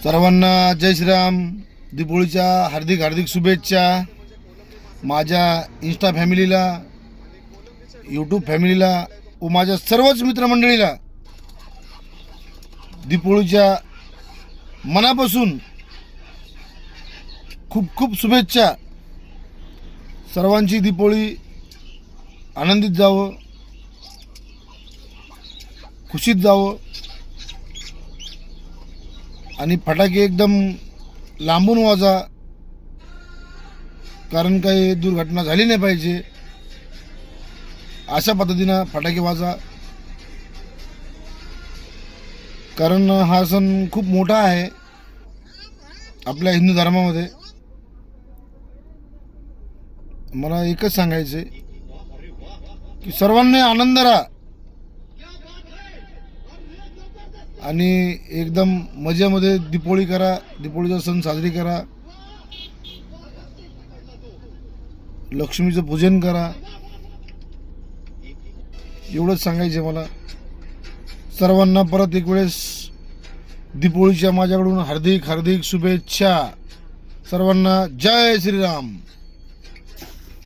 सर्वांना जय श्रीराम. दीपोळीच्या हार्दिक हार्दिक शुभेच्छा. माझ्या इंस्टा फॅमिलीला, यूट्यूब फॅमिलीला व माझ्या सर्वच मित्रमंडळीला दीपोळीच्या मनापासून खूप खूप शुभेच्छा. सर्वांची दीपोळी आनंदित जावं, खुशीत जावं आणि फटाके एकदम लांबून वाजा, कारण काही दुर्घटना झाली नाही पाहिजे अशा पद्धतीनं फटाके वाजा. कारण हा सण खूप मोठा आहे आपल्या हिंदू धर्मामध्ये. मला एकच सांगायचं आहे की सर्वांनी आनंद राहा आणि एकदम मजेमध्ये दीपोळी करा, दीपोळीचा सण साजरी करा, लक्ष्मीचं पूजन करा. एवढंच सांगायचं मला. सर्वांना परत एक वेळेस दीपोळीच्या माझ्याकडून हार्दिक हार्दिक शुभेच्छा. सर्वांना जय श्रीराम.